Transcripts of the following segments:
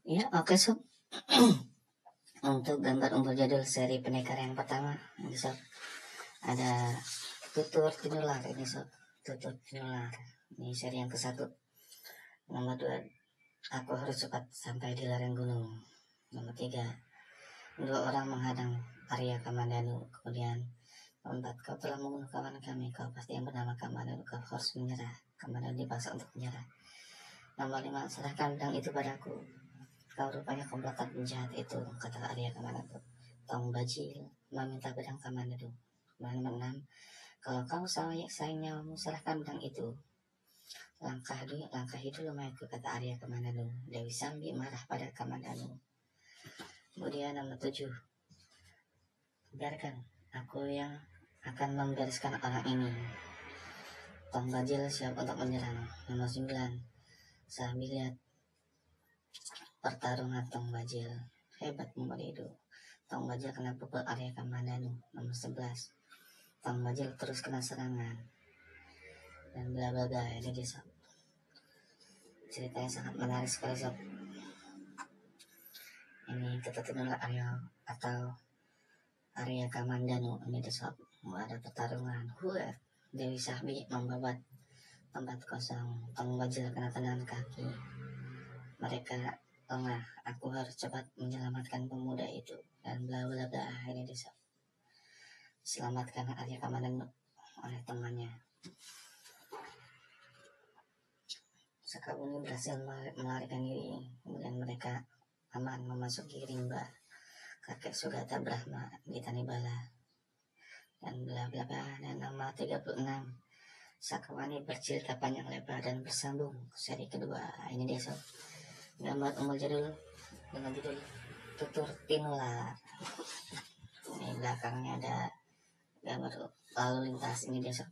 Ya, oke sob. Untuk gambar umbul jadul seri pendekar yang pertama, ini sob, ada tutur tinular ini sob, tutur tinular. Ini seri yang ke-1. Nomor 2, aku harus cepat sampai di lereng gunung. Nomor 3, 2 orang menghadang Arya Kamandanu. Kemudian nomor 4, kau telah membunuh kawan kami, kau pasti yang bernama Kamandanu, kau harus menyerah. Kamandanu dipaksa untuk menyerah. Nomor 5, serahkan pedang itu padaku. Kau rupanya komplotan penjahat itu, kata Arya Kamandanu. Tong Bajil meminta pedang Kamandanu. Nomor 6, kalau kau sayang nyawamu, serahkan pedang itu. Langkahi dulu mayatku, kata Arya Kamandanu. Dewi Sambi marah pada Kamandanu. Kemudian nomor 7, biarkan aku yang akan membereskan orang ini. Tong Bajil siap untuk menyerang. Nomor 9, Sambi lihat pertarungan Tong Bajil. Hebat pemuda itu. Tong Bajil kena pukul Arya Kamandanu. Nomor 11, Tong Bajil terus kena serangan. Dan bla bla bla. Ini dia sob. Ceritanya sangat menarik sekali sob. Ini ketetulan Arya atau Arya Kamandanu. Ini dia sob. Ada pertarungan. Dewi Sambi membabat tempat kosong. Tong Bajil kena tendangan kaki. Mereka lengah. Aku harus cepat menyelamatkan pemuda itu. Dan bla bla bla. Ini dia sob. Selamatkan Arya Kamandanu oleh temannya. Sekabuni berhasil melarikan diri. Kemudian mereka aman memasuki rimba kakek Sugata Brahma di Tanibala. Dan bla bla bla. Dan nama 36, Sakawani bercerita panjang lebar dan bersambung seri kedua. Ini dia sob, gambar umbul jadul dengan judul Tutur Tinular. Ini belakangnya ada gambar lalu lintas. Ini dia sob.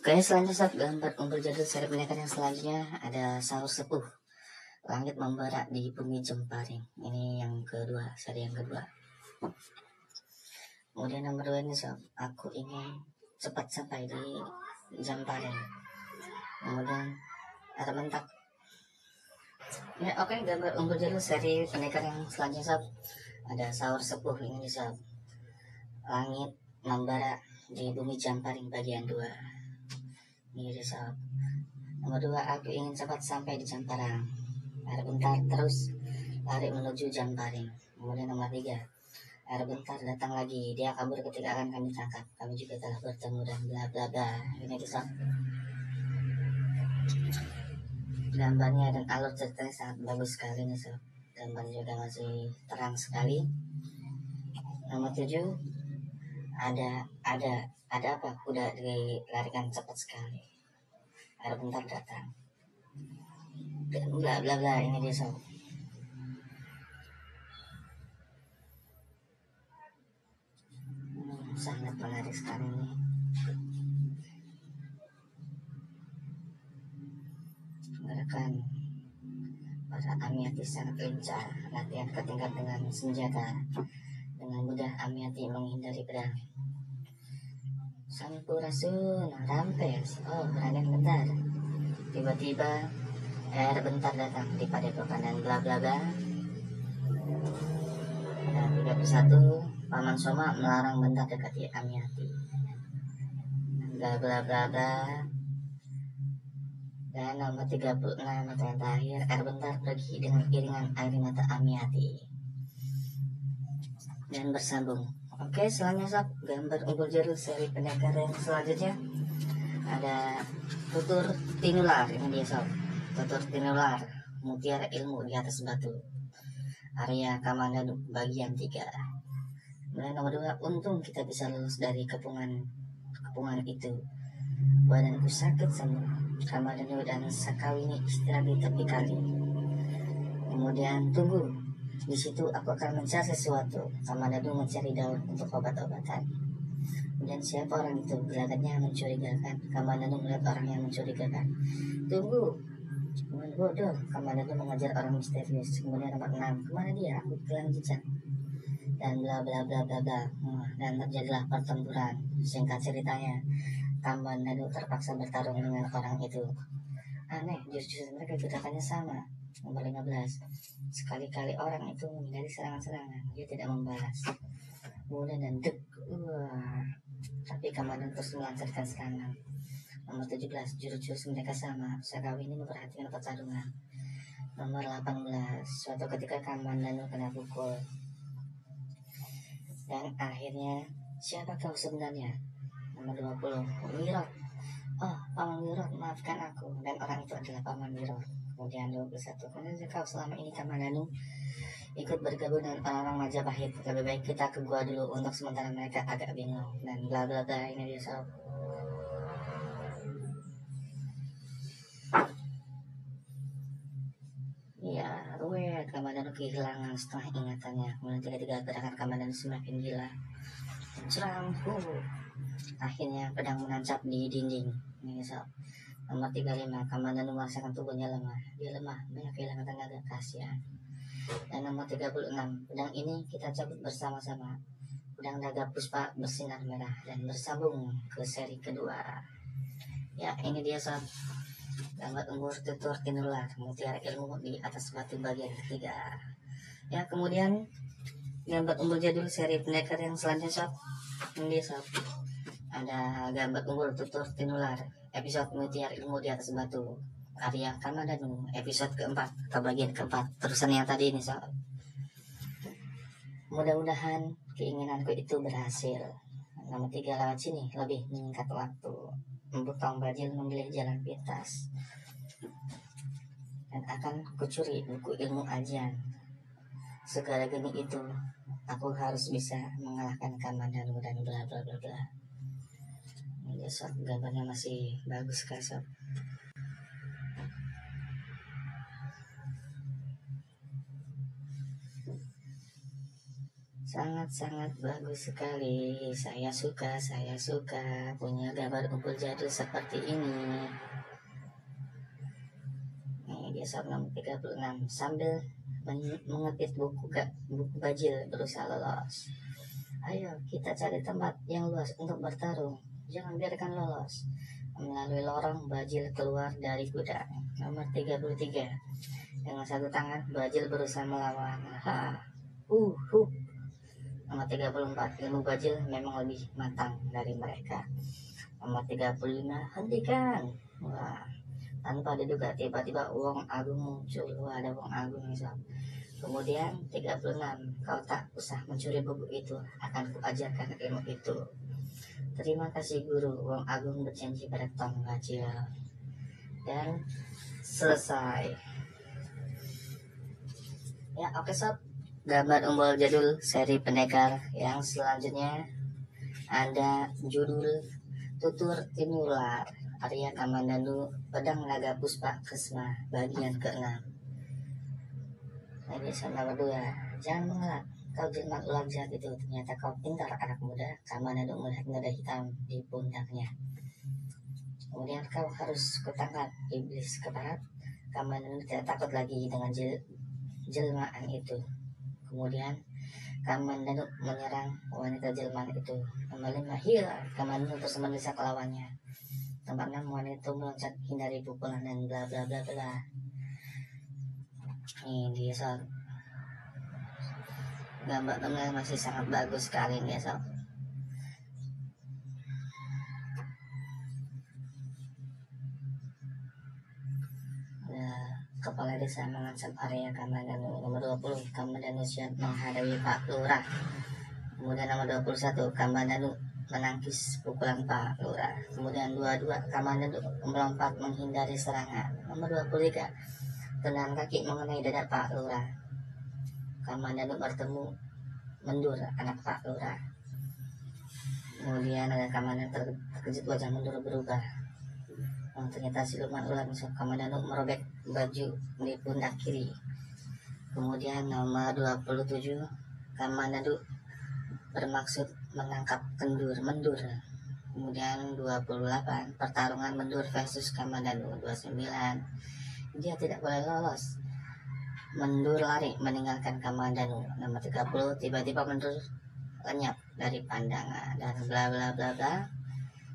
Oke, selanjutnya sob, gambar umbul jadul seri pendekar yang selanjutnya ada Saur Sepuh, Langit Membara di Bumi Jemparing. Ini yang kedua, seri yang kedua. Kemudian nomor 2 ini sob, aku ingin cepat sampai di Jemparing. Kemudian ada mentak. Ya, oke, gambar umbul jadul seri pendekar yang selanjutnya sob, ada Saur Sepuh. Ini sob, Langit Membara di Bumi Jemparing bagian 2. Ini sob. Nomor 2, aku ingin cepat sampai di Jamparang. Air bentar terus lari menuju Jemparing. Kemudian nomor 3, air bentar datang lagi, dia kabur ketika akan kami tangkap. Kami juga telah bertemu dan bla bla bla. Ini sob. Gambarnya dan alur ceritanya sangat bagus sekali nih sob. Gambarnya juga masih terang sekali. Nomor 7, ada apa, kuda dilarikan cepat sekali. Air bentar datang. Dan bla bla bla. Ini dia sob. Sangat menarik sekali nih. Gerakan para Amiyati sangat lincah. Latihan ketingkat dengan senjata. Dengan mudah Amiyati menghindari pedang. Sampurasun, rampes. Oh, raden bentar. Tiba-tiba air bentar datang di padepokan dan bla bla bla. Dan 31, Paman Soma melarang bentar dekati Amiyati. Bla bla bla bla. Dan nomor 36 atau yang terakhir, air bentar pergi dengan iringan air mata Amiyati. Dan bersambung. Oke, selanjutnya sob, gambar umbul jadul seri pendekar yang selanjutnya ada Tutur Tinular. Ini dia sob, Tutur Tinular, Mutiara Ilmu di Atas Batu, Arya Kamandanu bagian 3. Kemudian nomor 2, untung kita bisa lulus dari kepungan itu. Badanku sakit semua. Kamandanu dan Sakawini istirahat di tepi kali. Kemudian tunggu, di situ aku akan mencari sesuatu. Kamandanu mencari daun untuk obat-obatan. Dan siapa orang itu? Gelagatnya mencurigakan. Kamandanu melihat orang yang mencurigakan. Tunggu, bodoh. Kamandanu mengejar orang misterius. Kemudian nomor 6, kemana dia? Aku hilang jejak. Dan bla bla bla bla bla. Dan terjadilah pertempuran. Singkat ceritanya, Kamandanu terpaksa bertarung dengan orang itu. Aneh, jurus mereka gerakannya sama. Nomor 15, sekali-kali orang itu menghindari serangan-serangan, dia tidak membalas. Kemudian dan dek, tapi komandan terus melancarkan serangan. Nomor 17, jurus-jurus mereka sama, Sagawi ini memperhatikan pertarungan. Nomor 18, suatu ketika komandan kena pukul. Dan akhirnya, siapa kau sebenarnya? Nomor 20, Wirot. Oh, Paman Wirot, maafkan aku. Dan orang itu adalah Paman Wirot. Kemudian 21, kemudian kau selama ini Kamandanu ikut bergabung dengan orang-orang Majapahit. Lebih baik kita ke gua dulu untuk sementara mereka agak bingung. Dan bla bla bla, ini dia sob. Ya, ruwet. Kamandanu kehilangan setengah ingatannya. Kemudian tiga-tiga gerakan Kamandanu semakin gila. Ceramku. Akhirnya pedang menancap di dinding. Ini sob. Nomor 35, Kamandanu merasakan tubuhnya lemah. Dia lemah, banyak kehilangan tenaga, kasihan. Dan nomor 36, pedang ini kita cabut bersama-sama. Pedang naga puspa bersinar merah dan bersambung ke seri kedua. Ya, ini dia sob. Gambar unggur tutur tinular, mutiara ilmu di atas batu bagian ketiga. Ya, kemudian gambar unggul jadul seri pendekar yang selanjutnya sob. Ini dia sob. Ada gambar unggul tutur tinular, episode mutiara ilmu di atas batu, Arya Kamandanu, episode keempat atau bagian keempat, terusan yang tadi ini sob. Mudah-mudahan keinginanku itu berhasil. Nomor 3, lewat sini lebih meningkat waktu. Membutong bajil memilih jalan pintas dan akan kucuri buku ilmu ajian. Segala geni itu aku harus bisa mengalahkan Kamandanu dan bla bla bla bla. Ini sob, gambarnya masih bagus kan sob. Sangat-sangat bagus sekali. Saya suka punya gambar unggul jadul seperti ini. Ini dia sob, nomor 36, sambil mengepit buku bajil berusaha lolos. Ayo kita cari tempat yang luas untuk bertarung. Jangan biarkan lolos. Melalui lorong, bajil keluar dari gudang. Nomor 33, dengan satu tangan bajil berusaha melawan. Nomor 34, ilmu bajil memang lebih matang dari mereka. Nomor 35, hentikan. Wah, tanpa diduga tiba-tiba Wong Agung muncul. Wah, ada Wong Agung nih sob. Kemudian 36, kau tak usah mencuri buku itu, akan kuajarkan ilmu itu. Terima kasih guru, Wong Agung berjanji pada Tong Bajil. Dan selesai. Ya, oke sob. Gambar unggul jadul seri pendekar yang selanjutnya ada judul Tutur Tinular, Arya Kamandanu, Pedang Naga Puspa Kesma, bagian ke-6. Ini nomor 2, jangan mengelak, kau jelma ular jahat itu, ternyata kau pintar anak muda. Kamandanu melihat noda hitam di pundaknya. Kemudian kau harus kutangkap, iblis keparat. Kamandanu tidak takut lagi dengan jelmaan itu. Kemudian Kamandanu menyerang wanita jelmaan itu. Nomor 5, Kamandanu terus mendesak lawannya. Nomor 6, wanita itu meloncat hindari pukulan dan bla bla bla bla. Ini dia sob. Gambarnya masih sangat bagus sekali nih sob. Kepala desa mengancam Arya Kamandanu. Nomor 20, Kamandanu siap menghadapi Pak Lurah. Kemudian nomor 21, Kamandanu menangkis pukulan Pak Lurah. Kemudian 22, Kamandanu melompat menghindari serangan. Nomor 23, tendangan kaki mengenai dada Pak Lurah. Kamandanu bertemu mendur anak Pak Lurah. Kemudian ada Kamandanu terkejut, wajah mendur berubah. Ternyata siluman ular. Kamandanu merobek baju di pundak kiri. Kemudian nomor 27, Kamandanu bermaksud menangkap mendur. Kemudian 28, pertarungan mendur versus Kamandanu. 29, dia tidak boleh lolos. Mendur lari meninggalkan Kamandanu. Nomor 30, tiba-tiba mendur lenyap dari pandangan dan bla bla bla bla.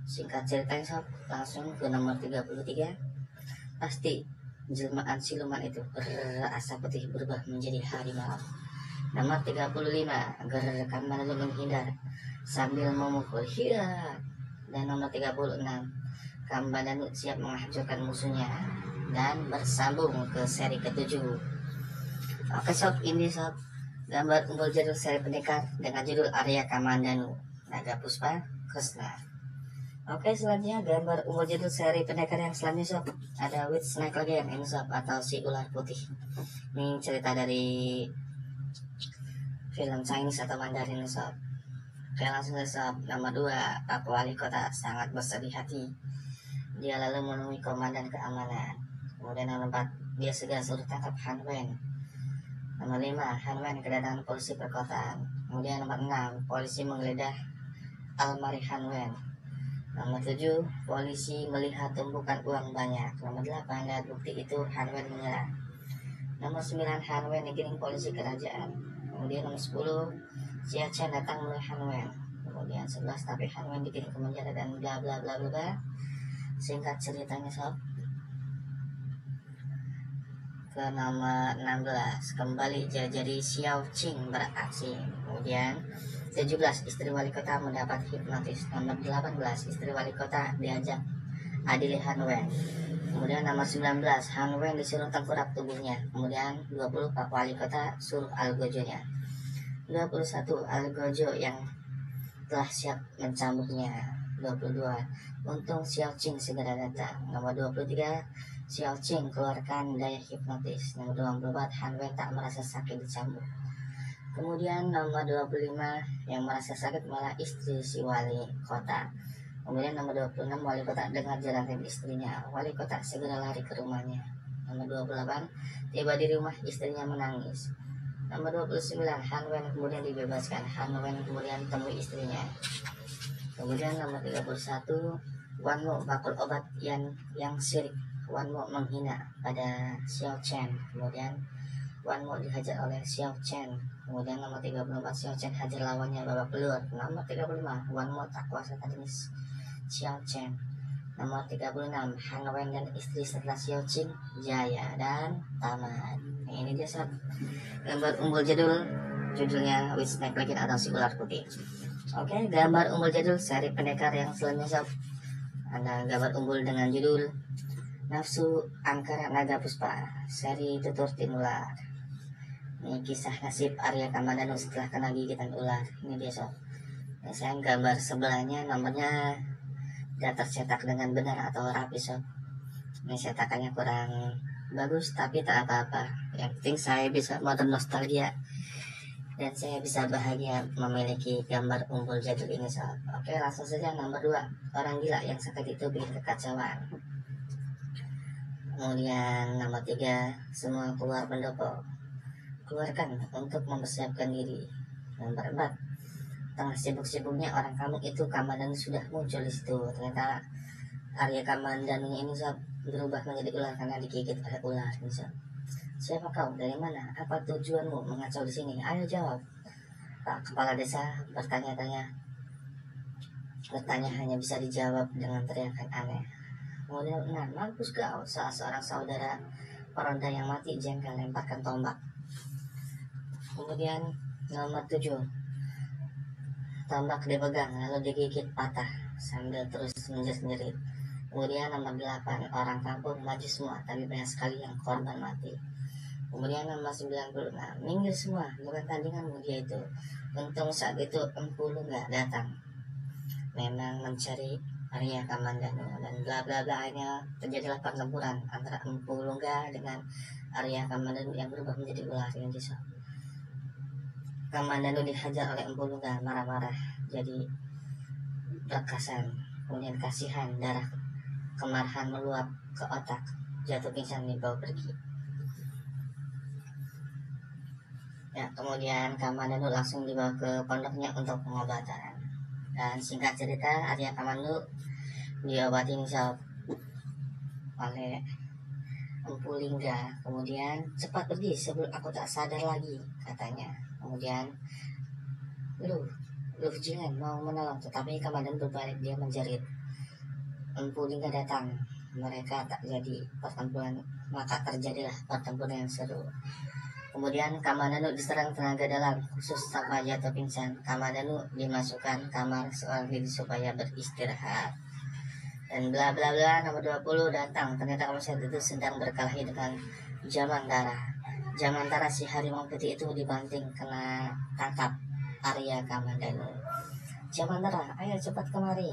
Singkat cerita sob, langsung ke nomor 33. Pasti jelmaan siluman itu berasa putih berubah menjadi harimau. Nomor 35, agar Kamandanu menghindar sambil memukul hiat. Dan nomor 36, Kamandanu siap menghancurkan musuhnya dan bersambung ke seri ke-7. Oke sob, ini sob gambar umbul jadul seri pendekar dengan judul Arya Kamandanu Naga Puspa Kresna. Oke, selanjutnya gambar umbul jadul seri pendekar yang selanjutnya sob, ada White Snake lagi yang ini sob, atau si ular putih. Ini cerita dari film Chinese atau Mandarin sob. Oke, langsung saja sob. Nomor 2, Pak Wali Kota sangat bersedih hati. Dia lalu menemui komandan keamanan. Kemudian nomor 4, dia segera suruh tangkap Han Wen. Nomor 5, Han Wen kedatangan polisi perkotaan. Kemudian nomor 6, polisi menggeledah almari Han Wen. Nomor 7, polisi melihat tumpukan uang banyak. Nomor 8, lihat bukti itu Han Wen menyerah. Nomor 9, Han Wen digiring polisi kerajaan. Kemudian nomor 10, Xia Chen datang melihat Han Wen. Kemudian 11, tapi Han Wen dikirim ke penjara dan bla bla bla bla. Singkat ceritanya sob, ke nomor 16, kembali jadi Xiao Qing beraksi. Kemudian 17, istri wali kota mendapat hipnotis. Nomor 18, istri wali kota diajak adili Han Wen. Kemudian nomor 19, Han Wen disuruh tengkurap tubuhnya. Kemudian 20, Pak Wali Kota suruh Algojo-nya. 21, Algojo yang telah siap mencambuknya. 22, untung Xiao Qing segera datang. Nomor 23, Xiao Qing keluarkan daya hipnotis. Nomor 24, Han Wen tak merasa sakit dicambuk. Kemudian nomor 25, yang merasa sakit malah istri si wali kota. Kemudian nomor 26, wali kota dengar jeritan istrinya. Wali kota segera lari ke rumahnya. Nomor 28, tiba di rumah istrinya menangis. Nomor 29, Han Wen kemudian dibebaskan. Han Wen kemudian temui istrinya. Kemudian nomor 31, Wan Mo bakul obat yang sirik. Wan Mo menghina pada Xiao Chen. Kemudian Wan Mo dihajar oleh Xiao Chen. Kemudian nomor 34, Xiao Chen hajar lawannya babak belur. Nomor 35, Wan Mo tak kuasa tandis Xiao Chen. Nomor 36, Han Wen dan istri setelah Xiao Qing jaya dan tamat. Nah, ini dia sob gambar umbul jadul, judulnya White Snake Legend atau si ular putih. Oke, gambar umbul jadul seri pendekar yang selanjutnya sob, ada gambar umbul dengan judul Nafsu Angkara Naga Puspa seri tutur tinular. Ini kisah nasib Arya Kamandanu setelah kena gigitan ular. Ini dia sob. Nah, saya gambar sebelahnya nomornya tidak tercetak dengan benar atau rapi sob. Ini cetakannya kurang bagus, tapi tak apa-apa. Yang penting saya bisa modern nostalgia dan saya bisa bahagia memiliki gambar umbul jadul ini sob. Oke, langsung saja nomor 2, orang gila yang sakit itu bikin kekacauan. Kemudian nomor 3, semua keluar pendopo, keluarkan untuk mempersiapkan diri. Nomor 4, tengah sibuk-sibuknya orang kampung itu Kamandanu sudah muncul di situ. Ternyata Arya Kamandanu ini sob berubah menjadi ular karena digigit oleh ular ini sob. Siapa kau? Dari mana? Apa tujuanmu mengacau di sini? Ayo jawab. Pak Kepala Desa bertanya hanya bisa dijawab dengan teriakan aneh. Kemudian mampus kau, salah seorang saudara peronda yang mati jengkel lemparkan tombak. Kemudian nomor 7, tombak dipegang lalu digigit patah sambil terus menjerit-jerit. Kemudian nomor 8, orang kampung maju semua tapi banyak sekali yang korban mati. Kemudian nomor 96, minggir semua, bukan tandinganmu dia itu. Untung saat itu Empu Lungga datang, memang mencari Arya Kamandanu dan bla bla bla. Akhirnya terjadilah pertempuran antara Empu Lungga dengan Arya Kamandanu yang berubah menjadi ular yang sob. Kamandanu dihajar oleh Empu Lungga, marah-marah jadi berkasan. Kemudian kasihan, darah kemarahan meluap ke otak, jatuh pingsan dibawa pergi. Ya, kemudian Kamandanu langsung dibawa ke pondoknya untuk pengobatan. Dan singkat cerita, Arya Kamandanu diobati sob oleh Empu Lingga. Kemudian cepat pergi sebelum aku tak sadar lagi, katanya. Kemudian Lu Jiren mau menolong, tetapi Kamandanu berbalik, dia menjerit. Empu Lingga datang mereka tak jadi pertempuran, maka terjadilah pertempuran yang seru. Kemudian Kamandanu diserang tenaga dalam khusus sampai jatuh pingsan. Kamandanu dimasukkan kamar seorang diri supaya beristirahat. Dan bla bla bla. Nomor 20 datang. Ternyata Kamandanu itu sedang berkelahi dengan Jamantara. Jamantara si harimau putih itu dibanting kena tangkap Arya Kamandanu. Jamantara, ayo cepat kemari.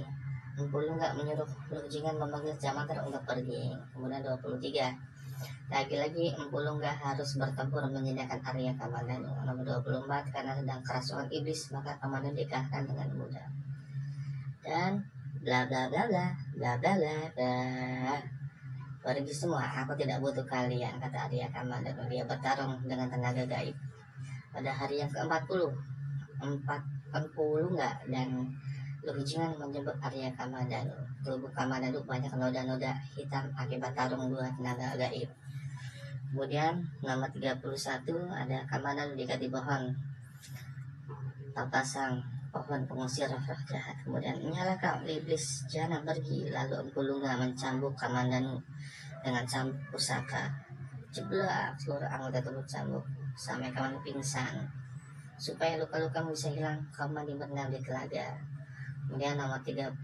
Empulu nggak menyuruh Lujingan memanggil Jamantara untuk pergi. Kemudian 23. Lagi-lagi Empulu nggak harus bertempur menyediakan Arya Kamandanu. Nomor 24, karena sedang kerasukan iblis maka Kamandanu dikalahkan dengan mudah. Dan bla bla bla bla bla bla bla bla. Pergi semua, aku tidak butuh kalian, kata Arya Kamandanu. Dia bertarung dengan tenaga gaib. Pada hari yang ke-40, 40 enggak, dan Lujingan menjemput Arya Kamandanu. Tubuh Kamandanu banyak noda-noda hitam akibat tarung dua tenaga gaib. Kemudian nomor 31 ada Kamandanu diikat di pohon papasang, pohon pengusir roh-roh jahat. Kemudian nyala kau iblis, jangan pergi. Lalu Empulunga mencambuk Kamandanu dengan cambuk pusaka. Jeblak, seluruh anggota tubuh cambuk sampai Kamandanu pingsan. Supaya luka-luka bisa hilang, Kamandanu berenang di telaga. Kemudian nomor 35,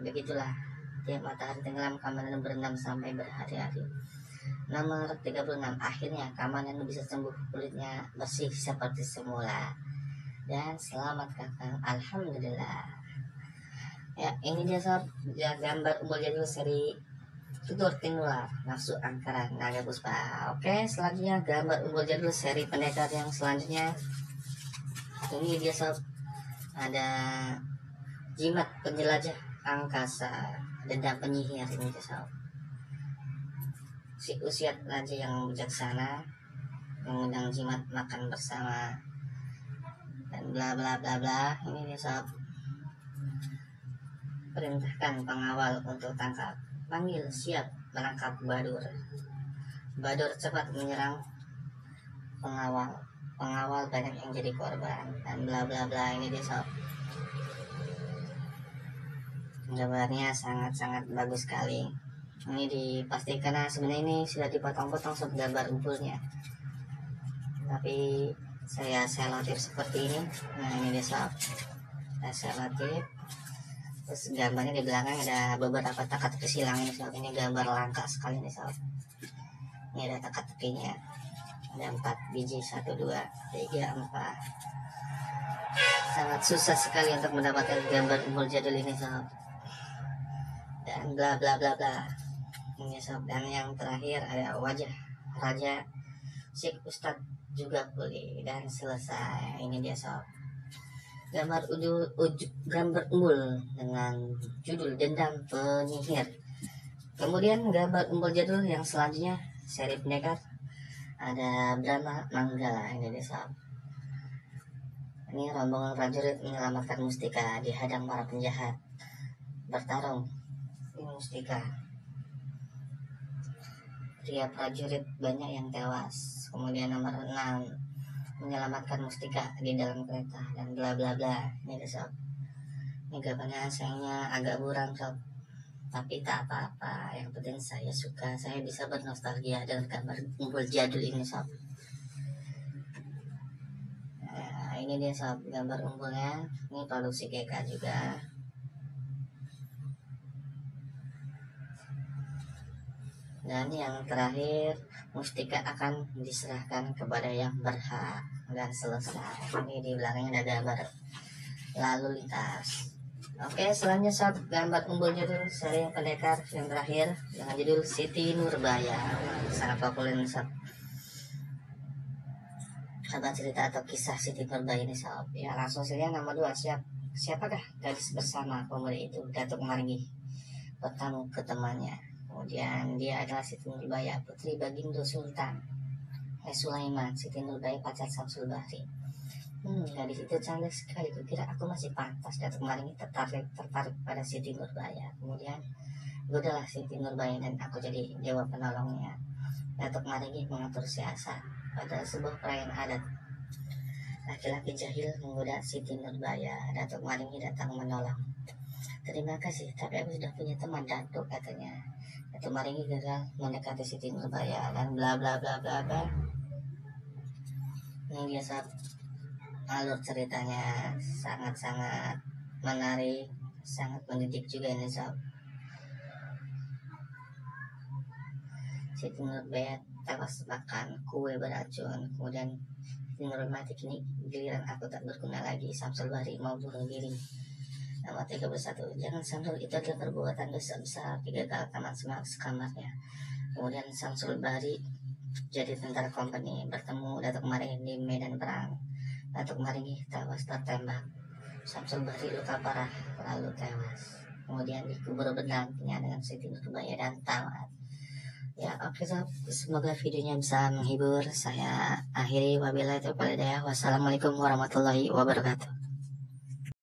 begitulah tiap matahari tenggelam Kamandanu berendam sampai berhari-hari. Nomor 36, akhirnya Kamandanu bisa sembuh, kulitnya bersih seperti semula. Dan selamat kakang, alhamdulillah. Ya, ini dia sob, gambar Umbul Jadul seri Tutur Tinular Nafsu Angkara Naga Puspa. Oke, selanjutnya gambar Umbul Jadul seri pendekar yang selanjutnya. Ini dia sob, ada jimat penjelajah angkasa, dendam penyihir. Ini dia sob, si usiat raja yang bijaksana mengundang jimat makan bersama dan bla bla bla bla. Ini dia sob, perintahkan pengawal untuk tangkap, panggil siap menangkap Badur. Badur cepat menyerang pengawal, pengawal banyak yang jadi korban dan bla bla bla. Ini dia sob, gambarnya sangat-sangat bagus sekali. Ini dipastikan, karena sebenarnya ini sudah dipotong-potong sob gambar umpulnya, tapi saya selotip seperti ini. Nah ini dia sob, saya selotip. Terus gambarnya di belakang ada beberapa teka-teki silang ini sob. Ini gambar langka sekali nih sob. Ini ada teka-tekinya, ada 4 biji, 1, 2, 3, 4. Sangat susah sekali untuk mendapatkan gambar Umbul Jadul ini sob. Dan bla bla bla bla. Ini sob, dan yang terakhir ada wajah raja Syekh Ustadz juga pulih dan selesai. Ini dia sob, gambar gambar Umbul dengan judul Dendam Penyihir. Kemudian gambar Umbul Jadul yang selanjutnya seri pendekar ada Brahma Manggala. Ini dia sob, ini rombongan prajurit menyelamatkan Mustika dihadang para penjahat bertarung di Mustika. Pria prajurit banyak yang tewas. Kemudian nomor 6, menyelamatkan Mustika di dalam kereta dan bla bla bla. Ini dia sob, ini gambarnya sayangnya agak buram sob, tapi tak apa-apa, yang penting saya suka, saya bisa bernostalgia dengan gambar Umbul Jadul ini sob. Nah, ini dia sob, gambar umbulnya. Ini produksi GK juga. Dan yang terakhir, Mustika akan diserahkan kepada yang berhak dan selesai. Ini di belakangnya ada gambar lalu lintas. Oke, selanjutnya sob, gambar Umbul Jadul seri pendekar yang terakhir dengan judul Siti Nurbaya. Sangat populer nih sob, ada cerita atau kisah Siti Nurbaya ini sob. Ya langsung saja nomor 2, siapakah gadis bersama pemuda itu? Datuk Margi bertamu ke temannya. Kemudian dia adalah Siti Nurbaya, putri Bagindo Sultan Sulaiman. Siti Nurbaya pacar Samsul Bahri. Gadis itu cantik sekali, kukira aku masih pantas. Datuk Maringi tertarik pada Siti Nurbaya. Kemudian godalah Siti Nurbaya dan aku jadi dewa penolongnya. Datuk Maringi mengatur siasat pada sebuah perayaan adat. Laki-laki jahil menggoda Siti Nurbaya. Datuk Maringi datang menolong. Terima kasih, tapi aku sudah punya teman Datuk, katanya. Maringi gagal mendekati Siti Nurbaya dan bla bla bla bla bla. Ini dia saat alur ceritanya sangat-sangat menarik, sangat mendidik juga ini sob. Siti Nurbaya tewas makan kue beracun, kemudian Siti Nurbaya mati, kini giliran aku tak berguna lagi. Samsul Bahri mau bunuh diri. Nomor 31, jangan Samsul, itu adalah perbuatan dosa besar. Gagal tamat sekamarnya. Kemudian Samsul Bahri jadi tentara kompeni, bertemu Datuk Maringi di medan perang. Datuk Maringi tewas tertembak. Samsul Bahri luka parah lalu tewas. Kemudian dikubur berdampingan dengan Siti Nurbaya dan tamat. Ya oke sob, semoga videonya bisa menghibur. Saya akhiri, wabillahi taufiq wal hidayah. Wassalamualaikum warahmatullahi wabarakatuh.